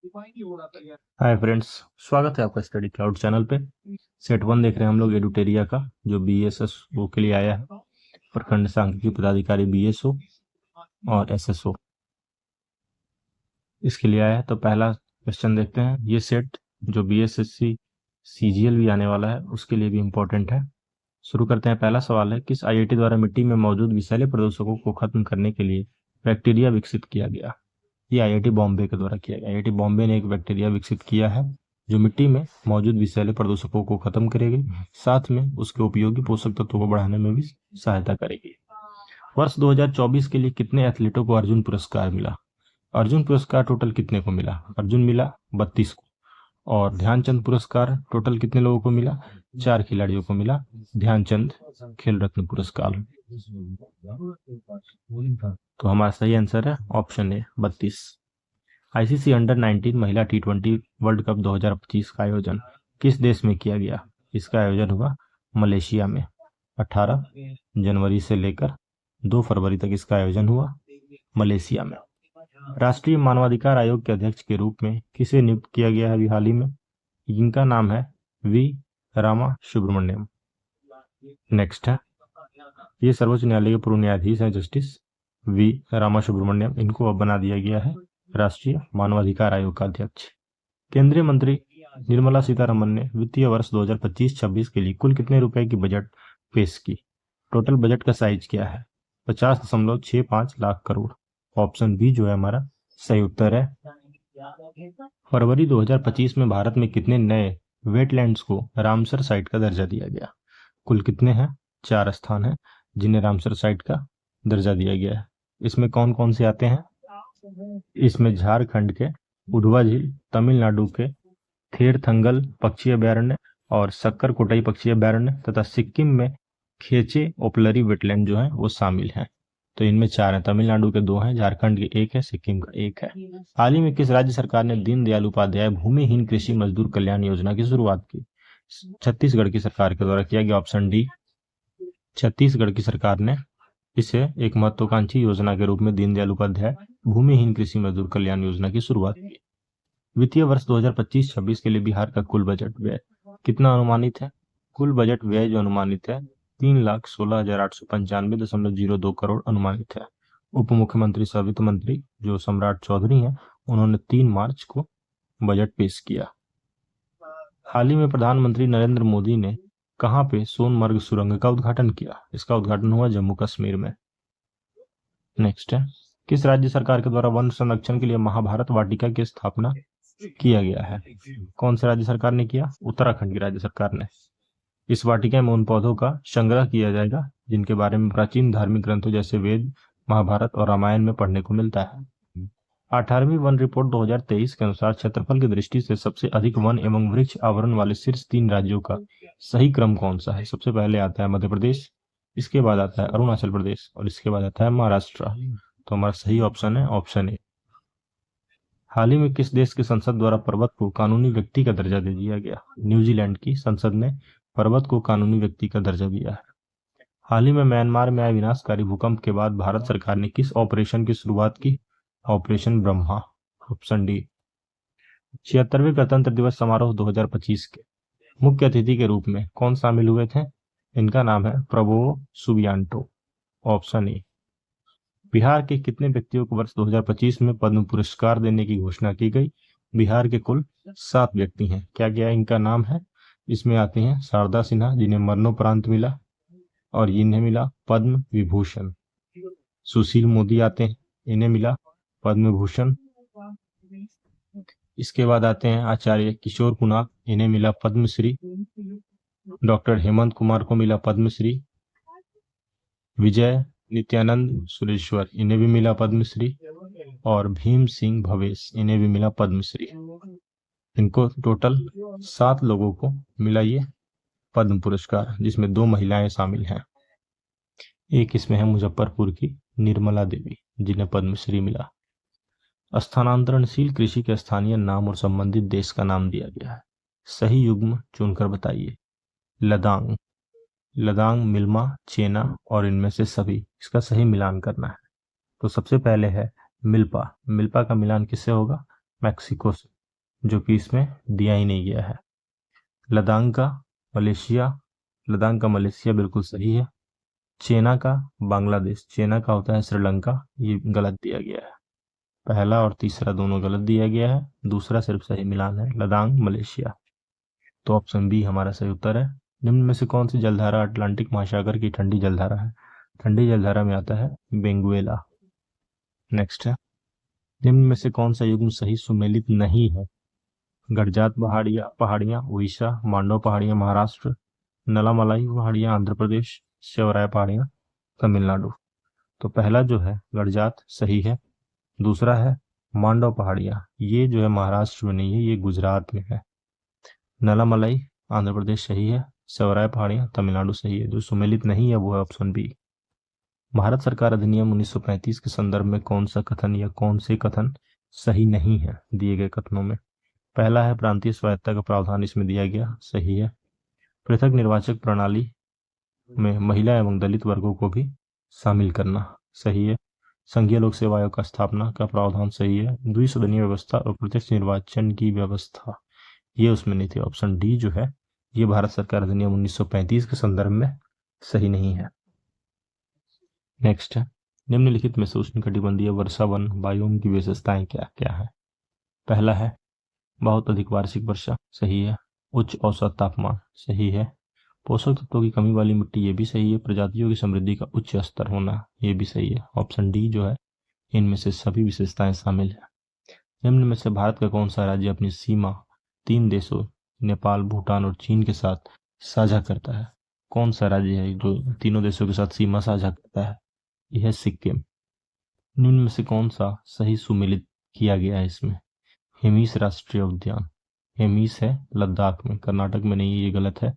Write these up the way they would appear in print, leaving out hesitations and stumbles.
Hi friends, स्वागत है आपका स्टडी क्लाउड चैनल पे। सेट 1 देख रहे हैं हम लोग एडुटेरिया का, जो बीएसएसओ के लिए आया है। प्रखंड सांख्यिकी पदाधिकारी बीएसओ और एसएसओ इसके लिए आया है। तो पहला क्वेश्चन देखते हैं। ये सेट जो बीएसएससी सीजीएल भी आने वाला है उसके लिए भी इम्पोर्टेंट है। शुरू करते हैं। पहला सवाल है, किस आईआईटी द्वारा मिट्टी में मौजूद विषैले प्रदूषकों को खत्म करने के लिए बैक्टीरिया विकसित किया गया? ये आईआईटी बॉम्बे के द्वारा किया गया। आईआईटी बॉम्बे ने एक बैक्टीरिया विकसित किया है जो मिट्टी में मौजूद विषैले प्रदूषकों को खत्म करेगी, साथ में उसके उपयोगी पोषक तत्वों को बढ़ाने में भी सहायता करेगी। वर्ष 2024 के लिए कितने एथलीटों को अर्जुन पुरस्कार मिला? अर्जुन पुरस्कार टोटल कितने को मिला? अर्जुन मिला 32 को। और ध्यानचंद पुरस्कार टोटल कितने लोगों को मिला? 4 खिलाड़ियों को मिला ध्यानचंद खेल रत्न पुरस्कार। तो हमारा सही आंसर है ऑप्शन ए 32। आईसीसी अंडर 19 महिला T20 वर्ल्ड कप 2025 का आयोजन किस देश में किया गया? इसका आयोजन हुआ मलेशिया में। 18 जनवरी से लेकर 2 फरवरी तक इसका आयोजन हुआ मलेशिया में। राष्ट्रीय मानवाधिकार आयोग के अध्यक्ष के रूप में किसे नियुक्त किया गया है अभी हाल ही में? इनका नाम है वी रामा सुब्रमण्यम। नेक्स्ट है, ये सर्वोच्च न्यायालय के पूर्व न्यायाधीश हैं जस्टिस वी रामा सुब्रमण्यम। इनको अब बना दिया गया है राष्ट्रीय मानवाधिकार आयोग का अध्यक्ष। केंद्रीय मंत्री निर्मला सीतारमण ने वित्तीय वर्ष 2025-26 के लिए कुल कितने रुपए की बजट पेश की? टोटल बजट का साइज क्या है? 50.65 लाख करोड़। ऑप्शन बी जो है हमारा सही उत्तर है। फरवरी 2025 में भारत में कितने नए वेटलैंड्स को रामसर साइट का दर्जा दिया गया? कुल कितने हैं? 4 स्थान हैं जिन्हें रामसर साइट का दर्जा दिया गया है। इसमें कौन कौन से आते हैं? इसमें झारखंड के उडुवा झील, तमिलनाडु के थेरथंगल पक्षी अभयारण्य और सक्कर-कोटई पक्षी अभयारण्य तथा सिक्किम में खेचे ओपलरी वेटलैंड जो है वो शामिल हैं। तो इनमें 4 हैं, तमिलनाडु के 2 हैं, झारखंड के 1 है, सिक्किम का 1 है। हाल ही में किस राज्य सरकार ने दीनदयाल उपाध्याय भूमिहीन कृषि मजदूर कल्याण योजना की शुरुआत की? छत्तीसगढ़ की सरकार के द्वारा किया गया। ऑप्शन डी, छत्तीसगढ़ की सरकार ने इसे एक महत्वाकांक्षी योजना के रूप में दीनदयाल उपाध्याय भूमिहीन कृषि मजदूर कल्याण योजना की शुरुआत की। वित्तीय वर्ष 2025-26 के लिए बिहार का कुल बजट व्यय कितना अनुमानित है? कुल बजट व्यय जो अनुमानित है 3,16,895.02 करोड़ अनुमानित है। उप मुख्यमंत्री सह वित्त मंत्री जो सम्राट चौधरी हैं, उन्होंने 3 मार्च को बजट पेश किया। हाल ही में प्रधानमंत्री नरेंद्र मोदी ने कहां पे सोनमर्ग सुरंग का उद्घाटन किया? इसका उद्घाटन हुआ जम्मू कश्मीर में। नेक्स्ट है, किस राज्य सरकार के द्वारा वन संरक्षण के लिए महाभारत वाटिका की स्थापना किया गया है? कौन से राज्य सरकार ने किया? उत्तराखंड की राज्य सरकार ने। इस वाटिका में उन पौधों का संग्रह किया जाएगा जिनके बारे में प्राचीन धार्मिक ग्रंथों जैसे वेद, महाभारत और रामायण में पढ़ने को मिलता है। 18वीं वन रिपोर्ट 2023 के अनुसार क्षेत्रफल की दृष्टि से सबसे अधिक वन एवं वृक्ष आवरण वाले शीर्ष 3 राज्यों का सही क्रम कौन सा है? सबसे पहले आता है मध्य प्रदेश, इसके बाद आता है अरुणाचल प्रदेश और इसके बाद आता है महाराष्ट्र। तो हमारा सही ऑप्शन है ऑप्शन ए। हाल ही में किस देश की संसद द्वारा पर्वत को कानूनी व्यक्ति का दर्जा दे दिया गया? न्यूजीलैंड की संसद ने पर्वत को कानूनी व्यक्ति का दर्जा दिया है। हाल ही में म्यांमार में आए विनाशकारी भूकंप के बाद भारत सरकार ने किस ऑपरेशन की शुरुआत की? ऑपरेशन ब्रह्मा। Option D. 76वें गणतंत्र दिवस समारोह 2025 के मुख्य अतिथि के रूप में कौन शामिल हुए थे? इनका नाम है Prabowo Subianto. Option A. Bihar के कितने व्यक्तियों को वर्ष 2025 में पद्म पुरस्कार देने की घोषणा की गई? बिहार के कुल 7 व्यक्ति हैं। क्या क्या इनका नाम है? इसमें आते हैं शारदा सिन्हा जिन्हें मरणोपरांत मिला और इन्हें मिला पद्म विभूषण। सुशील मोदी आते हैं, इन्हें मिला पद्म भूषण। इसके बाद आते हैं आचार्य किशोर कुमार, इन्हें मिला पद्मश्री। डॉक्टर हेमंत कुमार को मिला पद्मश्री। विजय नित्यानंद सुरेश्वर, इन्हें भी मिला पद्मश्री। और भीम सिंह भवेश, इन्हें भी मिला पद्मश्री। इनको टोटल 7 लोगों को मिला ये पद्म पुरस्कार, जिसमें 2 महिलाएं शामिल हैं। एक इसमें है मुजफ्फरपुर की निर्मला देवी जिन्हें पद्मश्री मिला। स्थानांतरणशील कृषि के स्थानीय नाम और संबंधित देश का नाम दिया गया है। सही युग्म चुनकर बताइए। लदांग, लदांग, मिल्मा, चेना और इनमें से सभी, इसका सही मिलान करना है। तो सबसे पहले है मिल्पा। मिल्पा का मिलान किससे होगा? मैक्सिको से। जो कि इसमें दिया ही नहीं गया है। लद्दाख का मलेशिया बिल्कुल सही है। चेना का बांग्लादेश, चेना का होता है श्रीलंका, ये गलत दिया गया है। पहला और तीसरा दोनों गलत दिया गया है, दूसरा सिर्फ सही मिलान है, लद्दाख मलेशिया। तो ऑप्शन बी हमारा सही उत्तर है। निम्न में से कौन सी जलधारा अटलांटिक महासागर की ठंडी जलधारा है? ठंडी जलधारा में आता है बेंगुएला। नेक्स्ट है, निम्न में से कौन सा युग्म सही सुमेलित नहीं है? गडजात पहाड़ियां उड़ीसा, मांडव पहाड़ियां महाराष्ट्र, नलामलाई पहाड़ियां आंध्र प्रदेश, शिवराय पहाड़ियां तमिलनाडु। तो पहला जो है गडजात सही है, दूसरा है मांडव पहाड़ियां, ये जो है महाराष्ट्र में नहीं है, ये गुजरात में है। नलामलाई आंध्र प्रदेश सही है, शिवराय पहाड़ियां तमिलनाडु सही है। जो सुमेलित नहीं है वो है ऑप्शन बी। भारत सरकार अधिनियम 1935 के संदर्भ में कौन सा कथन या कौन से कथन सही नहीं है दिए गए कथनों में? पहला है प्रांतीय स्वायत्तता का प्रावधान इसमें दिया गया, सही है। पृथक निर्वाचक प्रणाली में महिला एवं दलित वर्गों को भी शामिल करना, सही है। संघीय लोक सेवा आयोग का स्थापना का प्रावधान सही है। द्विसदनीय व्यवस्था और प्रत्यक्ष निर्वाचन की व्यवस्था, ये उसमें नहीं थे। ऑप्शन डी जो है ये भारत सरकार अधिनियम 1935 के संदर्भ में सही नहीं है। नेक्स्ट है, निम्नलिखित में से उष्णकटिबंधीय वर्षा वन बायोम की विशेषताएं क्या क्या है? पहला है बहुत अधिक वार्षिक वर्षा, सही है। उच्च औसत तापमान, सही है। पोषक तत्वों की कमी वाली मिट्टी, ये भी सही है। प्रजातियों की समृद्धि का उच्च स्तर होना, ये भी सही है। ऑप्शन डी जो है इनमें से सभी विशेषताएं शामिल है। निम्न में से भारत का कौन सा राज्य अपनी सीमा 3 देशों नेपाल, भूटान और चीन के साथ साझा करता है? कौन सा राज्य है जो तीनों देशों के साथ सीमा साझा करता है? यह है सिक्किम। निम्न में से कौन सा सही सुमेलित किया गया है इसमें? हेमिस राष्ट्रीय उद्यान, हेमिस है लद्दाख में, कर्नाटक में नहीं, ये गलत है।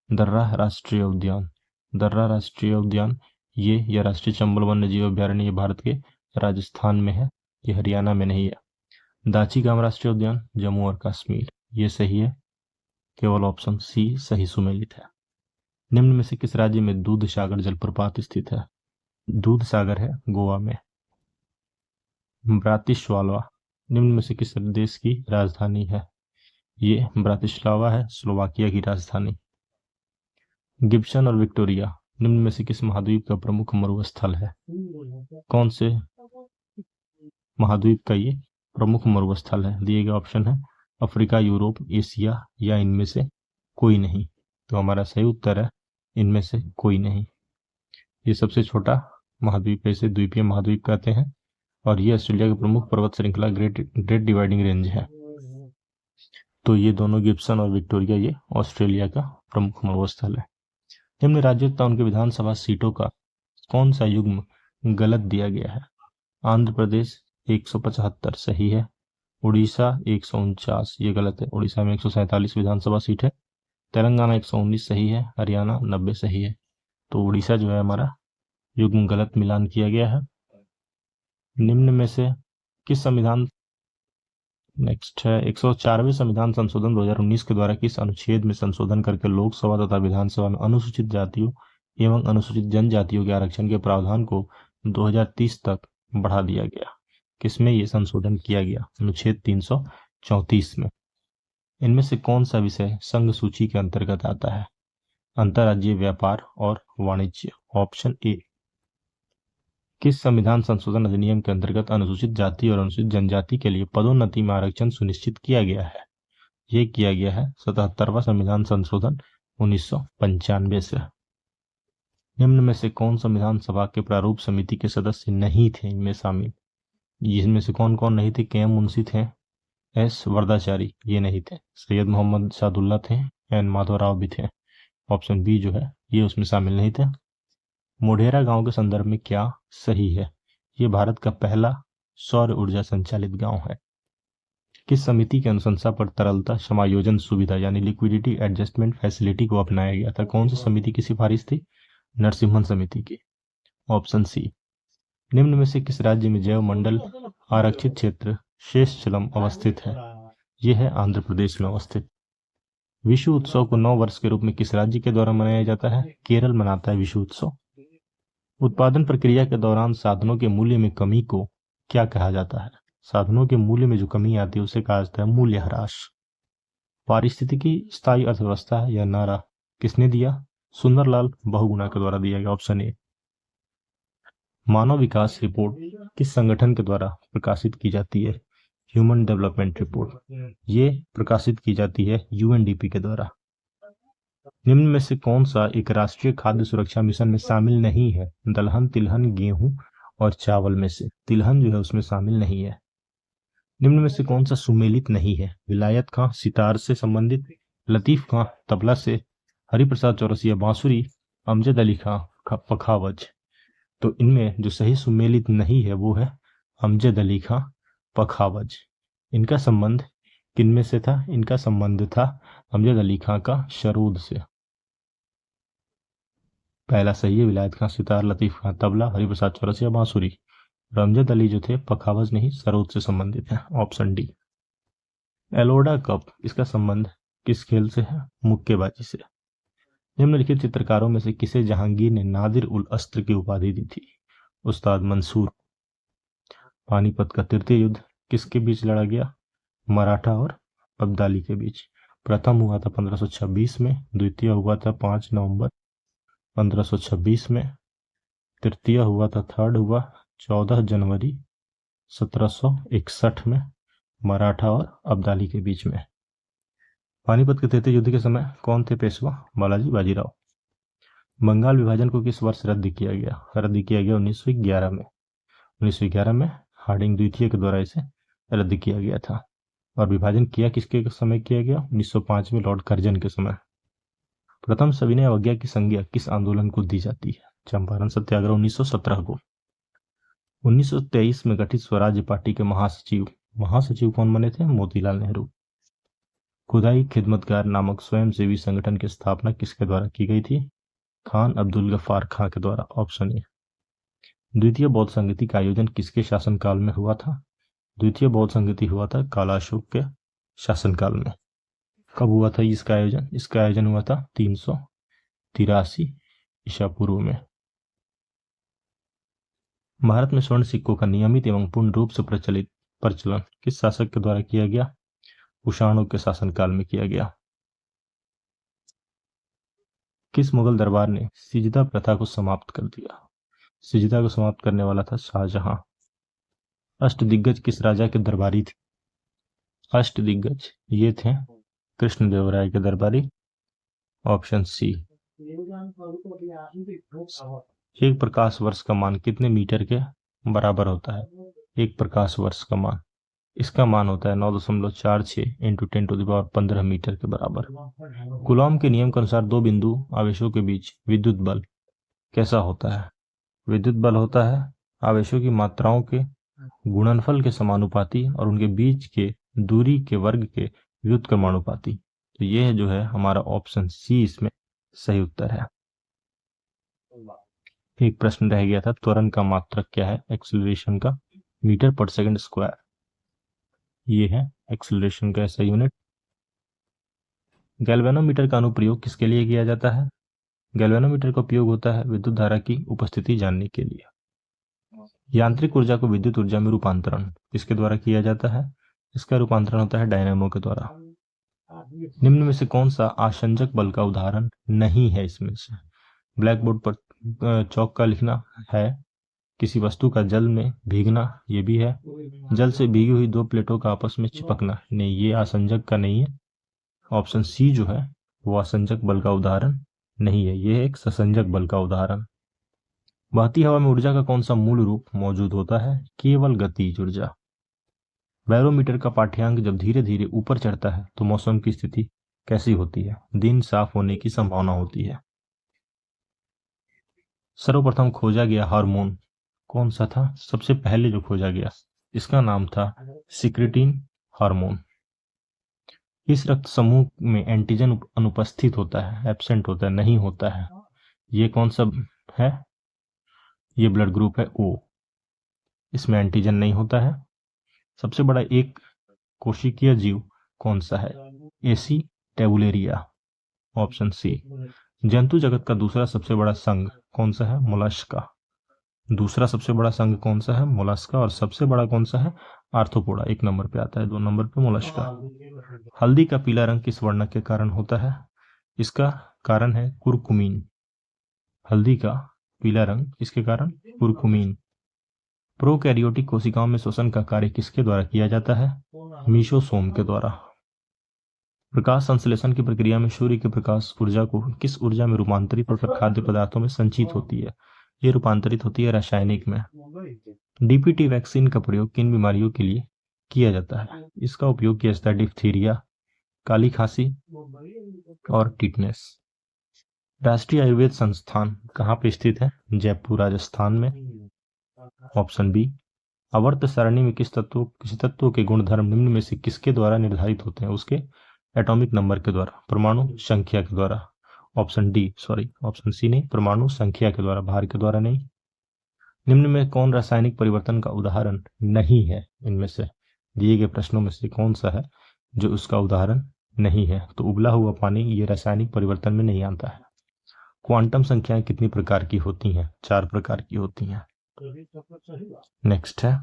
दर्रा राष्ट्रीय उद्यान, दर्रा राष्ट्रीय उद्यान ये यह राष्ट्रीय चंबल वन्य जीव अभ्यारण्य ये भारत के राजस्थान में है, ये हरियाणा में नहीं है। दाची-गाम राष्ट्रीय उद्यान जम्मू और कश्मीर, ये सही है। केवल ऑप्शन सी सही सुमेलित है। निम्न में से किस राज्य में दूध सागर जलप्रपात स्थित है? दूध सागर है गोवा में। ब्रातिस्लावा निम्न में से किस देश की राजधानी है? ये ब्रातिस्लावा है स्लोवाकिया की राजधानी। गिब्सन और विक्टोरिया निम्न में से किस महाद्वीप का प्रमुख मरुस्थल है? कौन से महाद्वीप का ये प्रमुख मरुस्थल है? दिए गए ऑप्शन है अफ्रीका, यूरोप, एशिया या इनमें से कोई नहीं। तो हमारा सही उत्तर है इनमें से कोई नहीं। ये सबसे छोटा महाद्वीप है, इसे द्वीपीय महाद्वीप कहते हैं और ये ऑस्ट्रेलिया की प्रमुख पर्वत श्रृंखला ग्रेट डिवाइडिंग रेंज है। तो ये दोनों गिब्सन और विक्टोरिया ये ऑस्ट्रेलिया का प्रमुख मरुस्थल है। निम्न राज्यों तथा उनके विधानसभा सीटों का कौन सा युग्म गलत दिया गया है? आंध्र प्रदेश 175 सही है। उड़ीसा 149 ये गलत है, उड़ीसा में 147 विधानसभा सीट है। तेलंगाना 119 सही है, हरियाणा 90 सही है। तो उड़ीसा जो है हमारा युग्म गलत मिलान किया गया है। निम्न में से किस संविधान नेक्स्ट है 104वें संविधान संशोधन 2019 के द्वारा किस अनुच्छेद में संशोधन करके लोकसभा तथा विधानसभा में अनुसूचित जातियों एवं अनुसूचित जनजातियों के आरक्षण के प्रावधान को 2030 तक बढ़ा दिया गया? किसमें ये संशोधन किया गया? अनुच्छेद 334 में। इनमें से कौन सा विषय संघ सूची के अंतर्गत आता है? अंतर्राज्यीय व्यापार और वाणिज्य। Option A. किस संविधान संशोधन अधिनियम के अंतर्गत अनुसूचित जाति और अनुसूचित जनजाति के लिए पदोन्नति में आरक्षण सुनिश्चित किया गया है? ये किया गया है 77वां संविधान संशोधन 1995 से। निम्न में से कौन संविधान सभा के प्रारूप समिति के सदस्य नहीं थे इनमें शामिल? जिसमें से कौन कौन नहीं थे? के.एम. मुंशी थे, एस. वरदाचारी ये नहीं थे, सैयद मोहम्मद सादुल्ला थे, एन. माधवराव भी थे। ऑप्शन बी जो है ये उसमें शामिल नहीं थे। मोढेरा गांव के संदर्भ में क्या सही है? ये भारत का पहला सौर ऊर्जा संचालित गांव है। किस समिति की अनुशंसा पर तरलता समायोजन सुविधा यानी लिक्विडिटी एडजस्टमेंट फैसिलिटी को अपनाया गया था? कौन सी समिति की सिफारिश थी? नरसिम्हन समिति की। Option C. निम्न में से किस राज्य में जैव मंडल आरक्षित क्षेत्र शेषचलम अवस्थित है? यह है आंध्र प्रदेश में अवस्थित। विषु उत्सव को 9 वर्ष के रूप में किस राज्य के द्वारा मनाया जाता है? केरल मनाता है विषु उत्सव। उत्पादन प्रक्रिया के दौरान साधनों के मूल्य में कमी को क्या कहा जाता है? साधनों के मूल्य में जो कमी आती है उसे कहा जाता है मूल्य ह्रास। पारिस्थितिकी स्थायी अर्थव्यवस्था है यह नारा किसने दिया? सुंदरलाल बहुगुणा के द्वारा दिया गया, option A. Manav Vikas report किस संगठन के द्वारा प्रकाशित की जाती है? ह्यूमन डेवलपमेंट रिपोर्ट ये प्रकाशित की जाती है यूएनडीपी के द्वारा। निम्न में से कौन सा एक राष्ट्रीय खाद्य सुरक्षा मिशन में शामिल नहीं है? दलहन, तिलहन, गेहूं और चावल में से तिलहन जो है उसमें शामिल नहीं है। निम्न में से कौन सा सुमेलित नहीं है? विलायत खां सितार से संबंधित, लतीफ खां तबला से, हरिप्रसाद चौरसिया बांसुरी, अमजद अली खां पखावज। तो इनमें जो सही सुमेलित नहीं है वो है अमजद अली खां पखावज। इनका संबंध किनमें से था? इनका संबंध था अमजद अली खां का शरोद से। पहला सही है, विलायत खां सितार, लतीफ खां तबला, हरिप्रसाद चौरसिया बांसुरी। अमजद अली जो थे पखावज नहीं सरोद से संबंधित है, ऑप्शन डी। एलोडा कप इसका संबंध किस खेल से है? मुक्केबाजी से। निम्नलिखित चित्रकारों में से किसे जहांगीर ने नादिर उल अस्त्र की उपाधि दी थी? उस्ताद मंसूर। पानीपत का तृतीय युद्ध किसके बीच लड़ा गया? मराठा और अब्दाली के बीच। प्रथम हुआ था 1526 में, द्वितीय हुआ था 5 नवंबर 1526 में, तृतीय हुआ था, थर्ड हुआ 14 जनवरी 1761 में, मराठा और अब्दाली के बीच में। पानीपत के तृतीय युद्ध के समय कौन थे पेशवा? बालाजी बाजीराव। बंगाल विभाजन को किस वर्ष रद्द किया गया? रद्द किया गया 1911 में। 1911 में हार्डिंग द्वितीय के द्वारा इसे रद्द किया गया था। और विभाजन किया किसके समय किया गया? 1905 में लॉर्ड कर्जन के समय। प्रथम सविनय अवज्ञा की संज्ञा किस आंदोलन को दी जाती है? चंपारण सत्याग्रह 1917 को। 1923 में गठित स्वराज्य पार्टी के महासचिव कौन बने थे? मोतीलाल नेहरू। खुदाई खिदमतगार नामक स्वयंसेवी संगठन की स्थापना किसके द्वारा की गई थी? खान अब्दुल गफ्फार खां के द्वारा, ऑप्शन ए। द्वितीय बौद्ध संगति का आयोजन किसके शासनकाल में हुआ था? द्वितीय बौद्ध संगति हुआ था कालाशोक के शासनकाल में। कब हुआ था इसका आयोजन? इसका आयोजन हुआ था 383 ईसा पूर्व में। भारत में स्वर्ण सिक्कों का नियमित एवं पूर्ण रूप से प्रचलन किस शासक के द्वारा किया गया? कुषाणों के शासनकाल में किया गया। किस मुगल दरबार ने सिजदा प्रथा को समाप्त कर दिया? सिजदा को समाप्त करने वाला था शाहजहां। अष्टदिग्गज किस राजा के दरबारी थे? अष्टदिग्गज ये थे कृष्णदेवराय के दरबारी, ऑप्शन सी। एक प्रकाश वर्ष का मान कितने मीटर के बराबर होता है? एक प्रकाश वर्ष का मान, इसका मान होता है 9.46 इंटू 10⁻15 मीटर के बराबर। कूलॉम के नियम के अनुसार दो बिंदु आवेशों के बीच विद्युत बल कैसा होता है? विद्युत बल होता है आवेशों की मात्राओं के गुणनफल के समानुपाती और उनके बीच के दूरी के वर्ग के व्युत्क्रमानुपाती। तो ये जो है हमारा ऑप्शन सी इसमें सही उत्तर है। एक प्रश्न रह गया था, त्वरण का मात्रक क्या है? एक्सीलरेशन का मीटर पर सेकंड स्क्वायर, ये है एक्सीलरेशन का ऐसा यूनिट। गैल्वेनोमीटर का अनुप्रयोग किसके लिए किया जाता है? गैल्वेनोमीटर का उपयोग होता है विद्युत धारा की उपस्थिति जानने के लिए। यांत्रिक ऊर्जा को विद्युत ऊर्जा में रूपांतरण किसके द्वारा किया जाता है? इसका रूपांतरण होता है डायनेमो के द्वारा। निम्न में से कौन सा आसंजक बल का उदाहरण नहीं है? इसमें से ब्लैक बोर्ड पर चौक का लिखना है, किसी वस्तु का जल में भीगना ये भी है, जल से भीगी हुई दो प्लेटों का आपस में चिपकना नहीं, ये आसंजक का नहीं है। ऑप्शन सी जो है वो आसंजक बल का उदाहरण नहीं है, ये है एक ससंजक बल का उदाहरण। बहती हवा में ऊर्जा का कौन सा मूल रूप मौजूद होता है? केवल गतिज ऊर्जा। बैरोमीटर का पाठ्यांक जब धीरे धीरे ऊपर चढ़ता है तो मौसम की स्थिति कैसी होती है? दिन साफ होने की संभावना होती है। सर्वप्रथम खोजा गया हार्मोन कौन सा था? सबसे पहले जो खोजा गया इसका नाम था सिक्रेटिन हार्मोन। इस रक्त समूह में एंटीजन अनुपस्थित होता है, एब्सेंट होता है, नहीं होता है, ये कौन सा है? ये ब्लड ग्रुप है ओ, इसमें एंटीजन नहीं होता है। सबसे बड़ा एक कोशिकीय जीव कौन सा है? एसी टेबुलेरिया, ऑप्शन सी। जंतु जगत का दूसरा सबसे बड़ा संघ कौन सा है? मोलस्का। दूसरा सबसे बड़ा संघ कौन सा है? मोलस्का। और सबसे बड़ा कौन सा है? आर्थ्रोपोडा। 1 नंबर पे आता है, 2 नंबर पे मोलस्का। हल्दी का पीला रंग किस वर्णक के कारण होता है? इसका कारण है कुरकुमीन। हल्दी का पीला रंग किसके कारण? कुरकुमीन। प्रोकैरियोटिक कोशिकाओं में श्वसन का कार्य किसके द्वारा किया जाता है? मीसोसोम के द्वारा। प्रकाश संश्लेषण की प्रक्रिया में सूर्य के प्रकाश ऊर्जा को किस ऊर्जा में रूपांतरित होकर खाद्य पदार्थों में संचित होती है? ये रूपांतरित होती है रासायनिक में। डीपीटी वैक्सीन का प्रयोग किन बीमारियों के लिए किया जाता है? इसका उपयोग किया जाता है डिप्थीरिया, काली खांसी और टिटनेस। राष्ट्रीय आयुर्वेद संस्थान कहाँ पे स्थित है? जयपुर, राजस्थान में। Option B. आवर्त सारणी में किसी तत्व के गुणधर्म निम्न में से किसके द्वारा निर्धारित होते हैं? उसके एटॉमिक नंबर के द्वारा, परमाणु संख्या के द्वारा। ऑप्शन सी नहीं, परमाणु संख्या के द्वारा, भार के द्वारा नहीं। निम्न में कौन रासायनिक परिवर्तन का उदाहरण नहीं है? इनमें से दिए गए प्रश्नों में से कौन सा है जो उसका उदाहरण नहीं है? तो उबला हुआ पानी ये रासायनिक परिवर्तन में नहीं आता है। क्वांटम संख्याएं कितनी प्रकार की होती हैं? 4 प्रकार की होती हैं। नेक्स्ट है,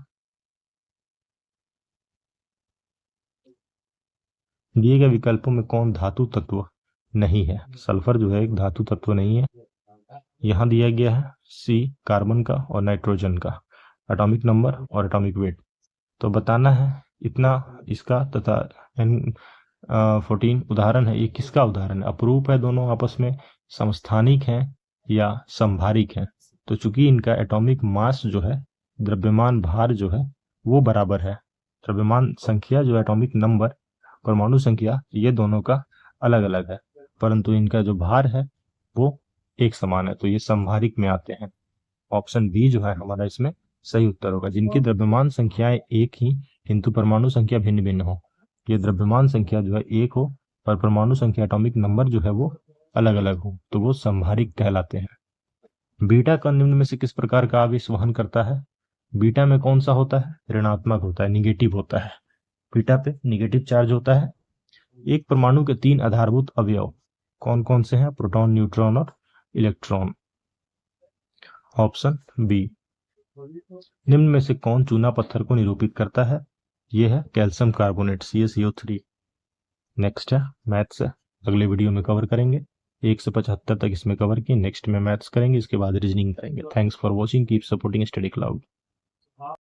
दिए गए विकल्पों में कौन धातु तत्व नहीं है? सल्फर जो है एक धातु तत्व नहीं है। यहां दिया गया है सी कार्बन का और नाइट्रोजन का एटॉमिक नंबर और एटॉमिक वेट। तो बताना है इतना इसका तथा N14 उदाहरण है। ये किसका उदाहरण है? अपरूप है दोनों आपस में, समस्थानिक है या संभारिक है? तो चूंकि इनका एटॉमिक मास जो है, द्रव्यमान भार जो है वो बराबर है, द्रव्यमान संख्या जो एटॉमिक नंबर, परमाणु संख्या, ये दोनों का अलग अलग है, परंतु इनका जो भार है वो एक समान है, तो ये संभारिक में आते हैं। ऑप्शन बी जो है हमारा इसमें सही उत्तर होगा। जिनकी द्रव्यमान संख्याएं एक ही किंतु परमाणु संख्या भिन्न भिन्न हो, ये द्रव्यमान संख्या जो है एक हो पर परमाणु संख्या एटॉमिक नंबर जो है वो अलग अलग हो, तो वो संभारिक कहलाते हैं। बीटा कण निम्न में से किस प्रकार का आवेश वहन करता है? बीटा में कौन सा होता है? ऋणात्मक होता है, निगेटिव होता है। बीटा पे निगेटिव चार्ज होता है। एक परमाणु के 3 आधारभूत अवयव कौन कौन से हैं? प्रोटॉन, न्यूट्रॉन और इलेक्ट्रॉन। Option B. निम्न में से कौन चूना पत्थर को निरूपित करता है? यह है कैल्शियम कार्बोनेट, CaCO3। नेक्स्ट है मैथ्स है, अगले वीडियो में कवर करेंगे। 1 से 75 तक इसमें कवर किए, नेक्स्ट में मैथ्स करेंगे, इसके बाद रीजनिंग करेंगे। Thanks for watching, keep supporting study cloud.